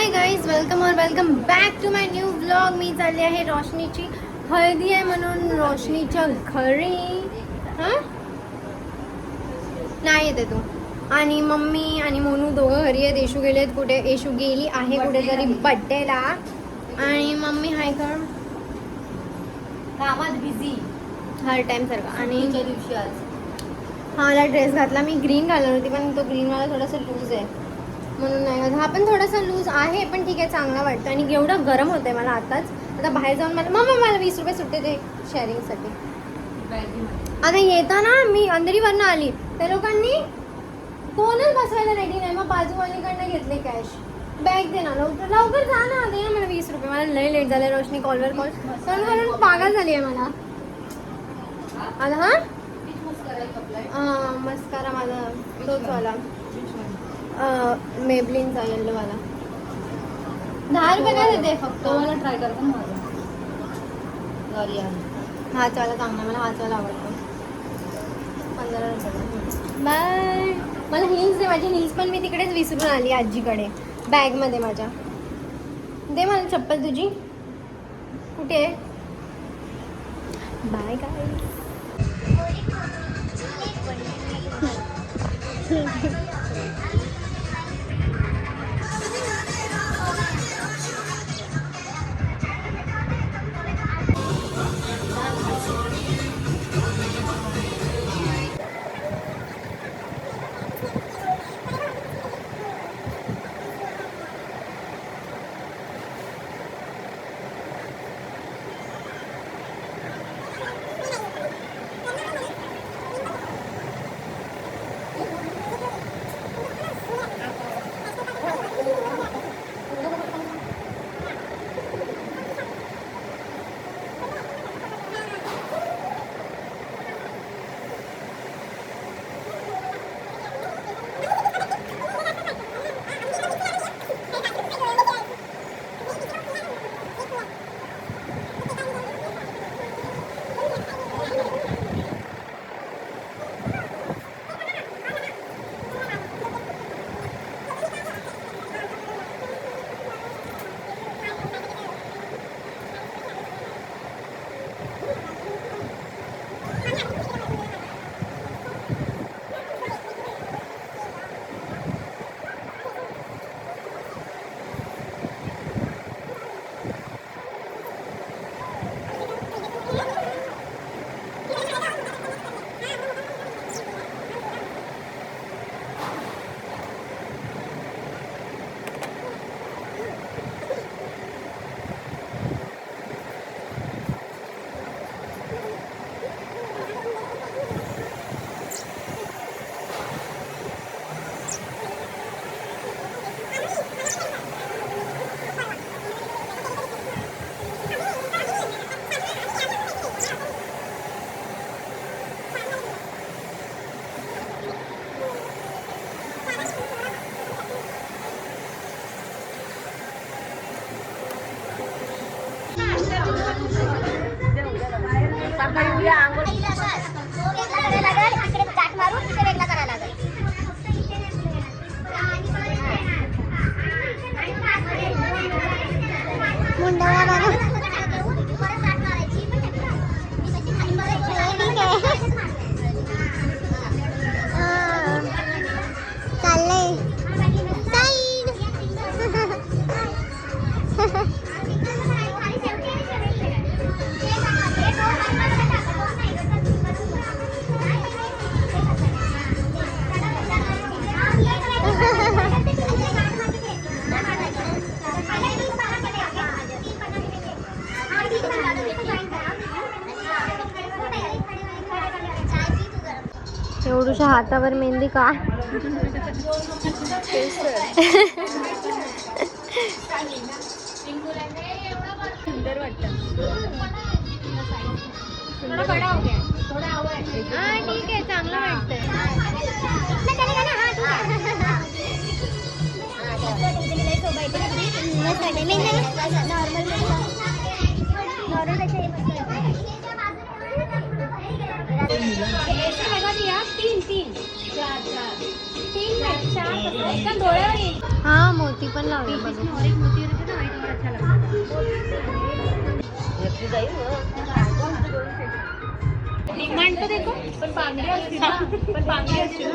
High guys, welcome back to my new vlog. मी चालली आहे रोशनीची हळदी आहे म्हणून रोशनीच्या घरी. हां नाही येते तू. आणि मम्मी आणि मोनू दोघं घरी आहेत. येशू गेलेत कुठे, येशू गेली आहे कुठेतरी बड्डेला. आणि मम्मी हाय कर कामात बिझी हर टाइम सारखं. आणि दिवशी आज हा मला ड्रेस घातला. मी ग्रीन घालणार होती पण तो ग्रीनवाला थोडासा लूज आहे म्हणून नाही घातला. हा पण थोडासा लूज आहे पण ठीक आहे, चांगला वाटतं. आणि एवढं गरम होतं आहे मला आताच. आता बाहेर जाऊन मला 20 रुपये सुट्टे ते शेअरिंगसाठी. आता येताना मी अंधेरीवरनं आली, त्या लोकांनी कोणच बसवायला रेडी नाही. मग बाजूवालीकडनं घेतले कॅश. बॅग दे ना, लवकर जा ना, दे ना मला 20 रुपये. मला लय लेट झालं. रोशनी कॉलवर कॉल करून पागल झाली आहे मला. आता हां मस्कारा माझा तोच वाला मेबलिनचा येल्लोवाला 10 रुपये काय देते फक्त. मला ट्राय करता ना माझा हाच वाला चांगला, मला हाच वाला आवडतो. 15 रुपये. बाय. मला हिल्स दे, माझी हिल्स पण मी तिकडेच विसरून आली आजीकडे बॅगमध्ये माझ्या. दे मला चप्पल तुझी कुठे आहे. बाय काय. एवढूशा हातावर मेहंदी का. सुंदर वाटतं. हा ठीक आहे, चांगलं वाटतंय. तीन हा मोती पण लावले बघ. म्हणतो देखो पण बांगडी असते ना, पण बांगडी असते ना.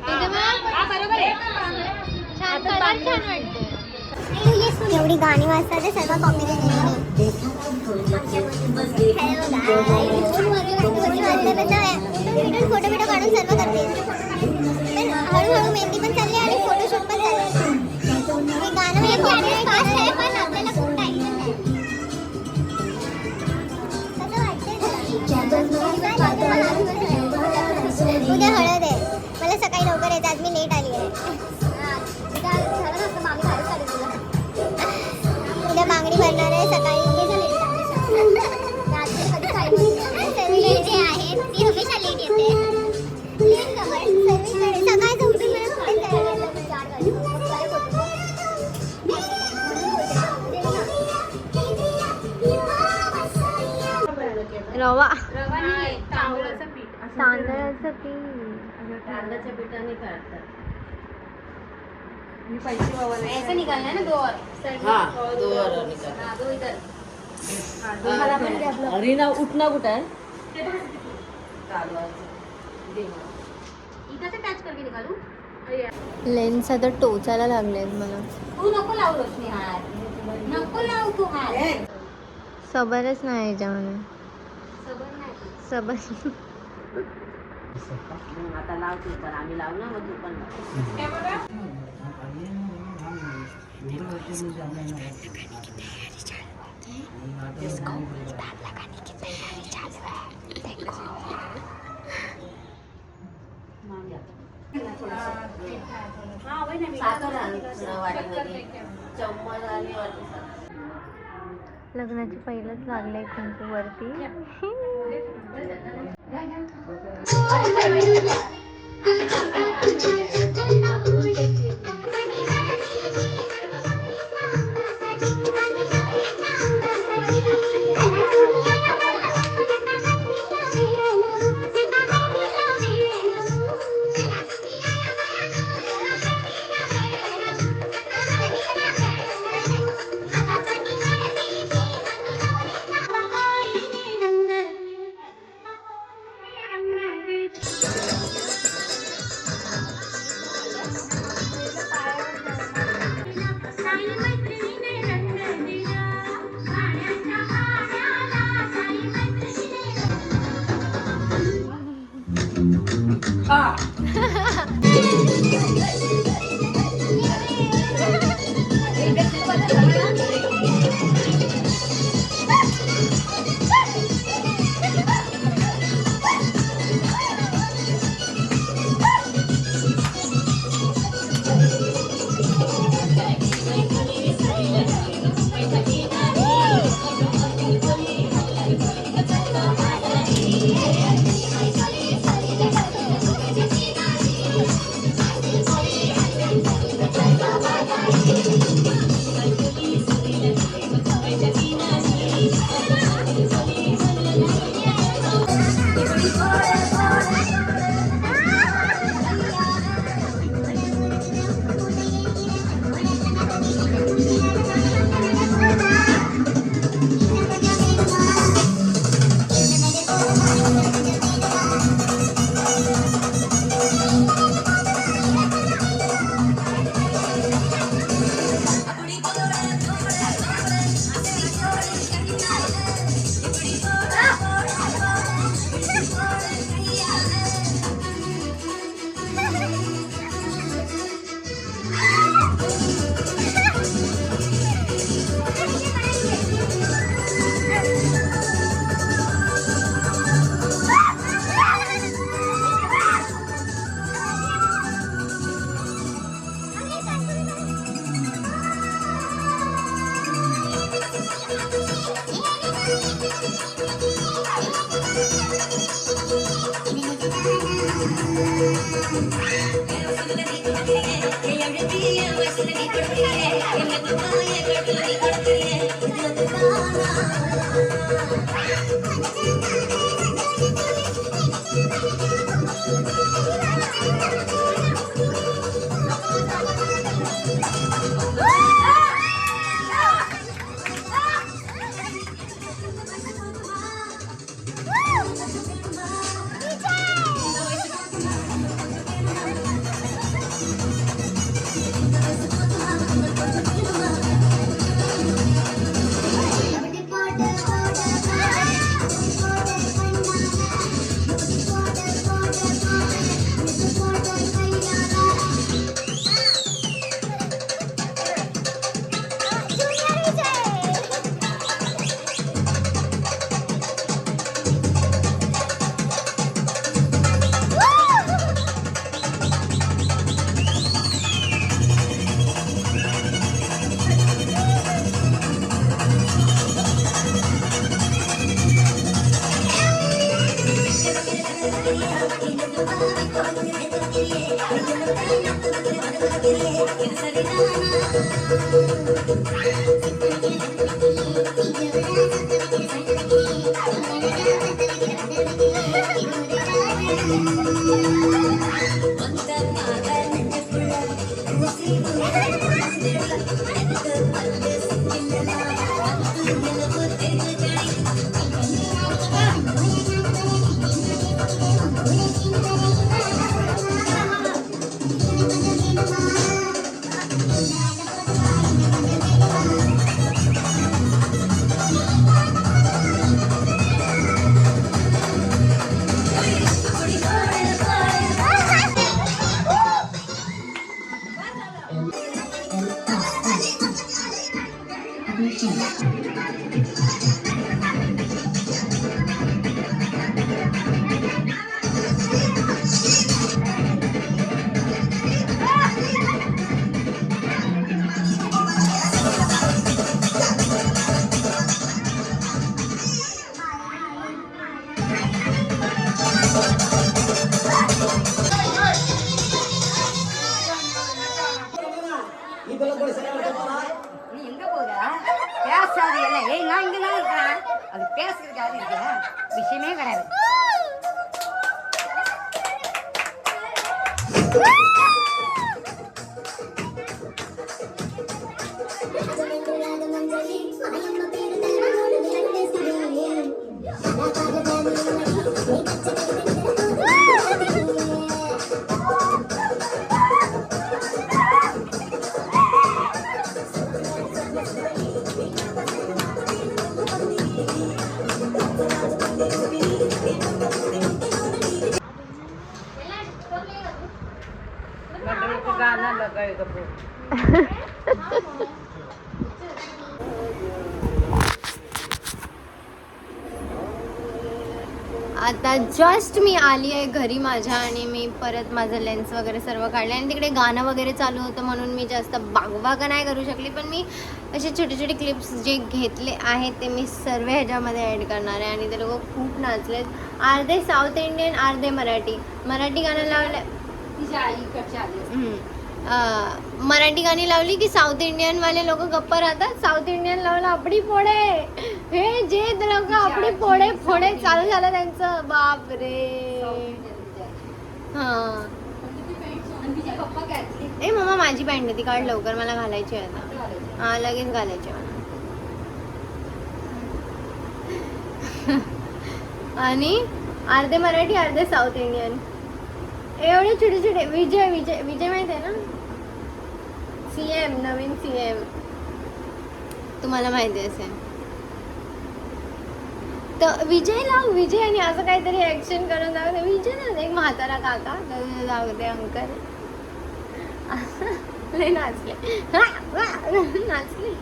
हा बरोबर आहे. छान कलर छान वाटते. एवढी गाणी वाजतात ते सर्व कॉपी फोटो बिटो काढून सर्व करते. पण हळूहळू मेहंदी पण चालली आणि फोटोशूट पण चालले. हे गाणं म्हणजे फास्ट आहे पण आपल्याला खूप टाइम नाही. उद्या हळद आहे. मला सकाळी लवकर यायचं, आज मी लेट आली आहे. उद्या बांगडी भरणार आहे सकाळी. सर्वी जे आहे ती हमेशा लेट येते. सकाळचं उठून रवा तांदळाचं पीठ. तांदळाचं पीठ. तांदळाच्या पिठाने करतात. मी पैसे वावरले. ऐसा निकालना है ना दो और. हाँ, दो और निकाल. हाँ, दो इधर. मला पण दे आपलं. रीना उठना कुठं आहे? इधर से टच करके निकालू. लेन्स आता टोचायला लागलेत मला. तू नको लावू रोशनी हात. नको लावू तू हात. सबरच नाही याच्यामध्ये. सबर नाही. सबर. आता लाव तू पण, आम्ही लावू ना, मग तू पण लाव. साखर आण वाटीमध्ये, चम्मच आणि वाटी साखर. लग्नाची पहिलंच लागले कुंकू वरती. நீ எங்க போற பேசாது எல்லாம் ஏய் நான் இங்க தான் இருக்கிறேன் அது பேசுறதுக்கு யாரும் இருக்கா விஷயமே கிடையாது गाना लगाएगा आता जस्ट मी आली आहे घरी माझ्या आणि मी परत माझं लेन्स वगैरे सर्व काढले आणि तिकडे गाणं वगैरे चालू होतं म्हणून मी जास्त बागबाग नाही करू शकली पण मी असे छोटे छोटे क्लिप्स जे घेतले आहेत ते मी सर्व ह्याच्यामध्ये ॲड करणार आहे आणि ते लोक खूप नाचलेत अर्धे साऊथ इंडियन अर्धे मराठी गाणं लावलं मराठी गाणी लावली की साऊथ इंडियन वाले लोक गप्प राहतात साऊथ इंडियन लावलं आपडी पोळे हे जे लोक आपडी पोळे फोडे चालू झालं त्यांचं बाप रे हा ए मम्मा माझी पॅन्ट ती काढ लवकर मला घालायची आहे आता हा लगेच घालायची मला आणि अर्धे मराठी अर्धे साऊथ इंडियन एवढे छोटे छोटे विजय विजय विजय माहिती आहे ना CM नवीन CM तुम्हाला माहिती असेल तर विजय आणि असं काहीतरी ऍक्शन करून जाऊ विजय ना एक म्हातारा काका जाऊ दे अंकल लय नाचले नाचले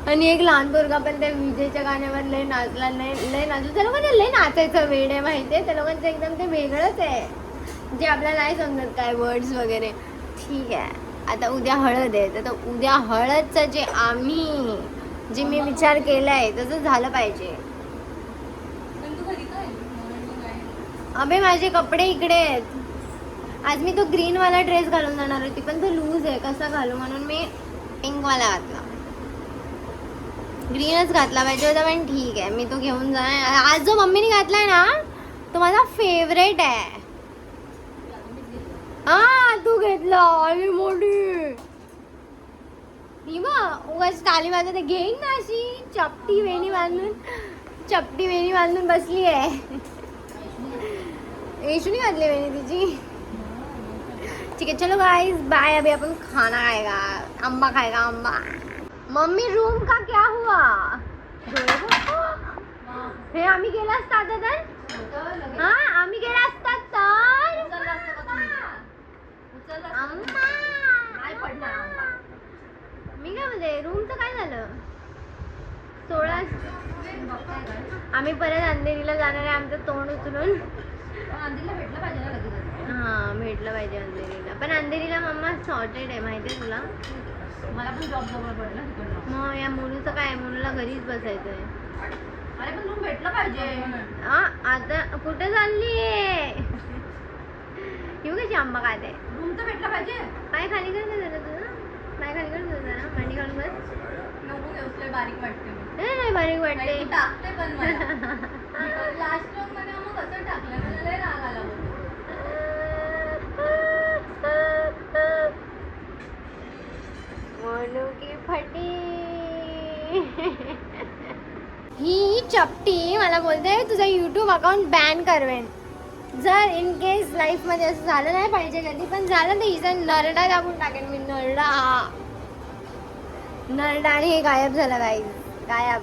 आणि एक लहान पोरगा पण त्या विजयच्या गाण्यावर लय नाचला लय नाचलं त्या लोकांना लय नाचायचं वेड आहे माहिती आहे त्या लोकांचं एकदम ते वेगळंच आहे जे आपल्याला नाही समजत काय वर्ड्स वगैरे ठीक आहे आता उद्या हळद आहे तर उद्या हळदचं जे मी विचार केलाय तसं झालं पाहिजे अबे माझे कपडे इकडे आहेत आज मी तो ग्रीन वाला ड्रेस घालून जाणार होती पण तो लूज आहे कसा घालू म्हणून मी पिंक वाला घातला ग्रीनच घातला पाहिजे होता पण ठीक आहे मी तो घेऊन जाणार आज जो मम्मीने घातलाय ना तो माझा फेवरेट आहे हा तू घेतला आणि मोठी ही बघ उगाच ताली वाजत घेईन ना अशी चपटी वेणी बांधून बसली आहे यशूने घातली वेणी तिची ठीक है चलो गाइस बाय अभी अपन खाना खाएगा अम्बा खाएगा अम्बा मम्मी रूम का क्या हुआ हे आम्ही गेला असता तर हा आम्ही गेला असता तर मी काय म्हणते रूमचं काय झालं 16 आम्ही परत अंधेरीला जाणार आहे आमचं तोंड उचलून हा भेटलं पाहिजे अंधेरीला पण अंधेरीला मम्मा सॉर्टेड आहे माहिती आहे तुला मला पण जॉब जवळ पडला तिकडनं मग या मुलीचं काय मुलीला घरीच बसायचं आहे अरे पण रूम भेटलं पाहिजे हा आता कुठे चालली येऊ कशी आंबा खाते रूम तर भेटला पाहिजे. पाय खाली कर ना जरा तुझं पाय खाली कर ना जरा मांडी घालून बस नको घेऊसले बारीक वाटते मी. नाही बारीक वाटते नाही, तू टाकते पण मला. लास्ट ब्लॉग मध्ये मग कसं टाकलं मला लय राग आला बघ. मोनू की फटी ही चपटी मला बोलते तुझा YouTube अकाउंट बॅन करवेन जर इन केस लाईफ मध्ये असं झालं नाही पाहिजे कधी पण झालं तर हिचा नरडा दाबून टाकेन मी नरडा आणि हे गायब झालं गाईज गायब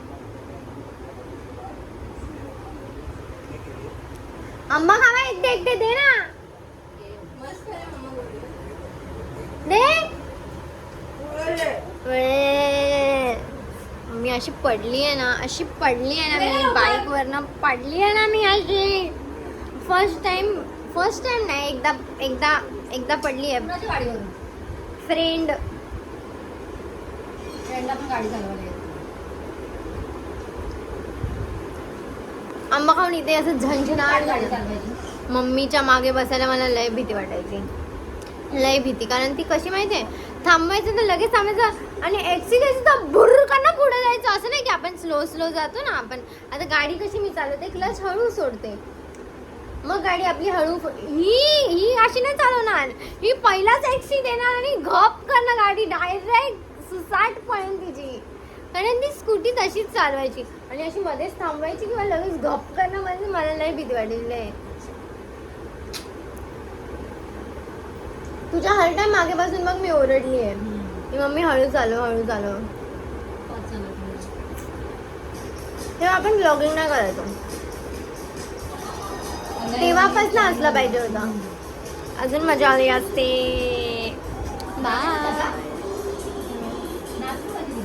आंबा खावा एकटे दे ना दे मी अशी पडली आहे ना मी बाईक वरनं पडली आहे ना मी अशी फर्स्ट टाइम नाही एकदा पडली आहे कुणाच्या गाडीवरून? फ्रेंड फ्रेंडला पण गाडी चालवायला येते. आंबा खाऊन इथे असं झंझनाट गाडी झालं चालवायची. मम्मीच्या मागे बसायला मला लय भीती वाटायची लय भीती कारण ती कशी माहितीये थांबायचं तर लगेच थांबायचं आणि एक्सिलेशन तर भुरकांना पुढे जायचं असं नाही की आपण स्लो जातो ना आपण आता गाडी कशी मी चालवते क्लच हळू सोडते मग गाडी आपली हळू ही अशी नाही चालवणार ही पहिलाच एक्सी देणार आणि घप करणार गाडी डायरेक्ट सुसाट पळेल तिची कारण ती स्कूटी तशीच चालवायची आणि अशी मध्येच थांबवायची किंवा लगेच घप करणं म्हणजे मला लय भीती वाटलेली आहे तुझ्या हर टाइम मागे बसून मग मी ओरडली आहे की मम्मी हळू चालव तेव्हा आपण ब्लॉगिंग नाही करायचो तेव्हापासून असला पाहिजे होता अजून मजा आली असते बाय नागपूरमध्ये.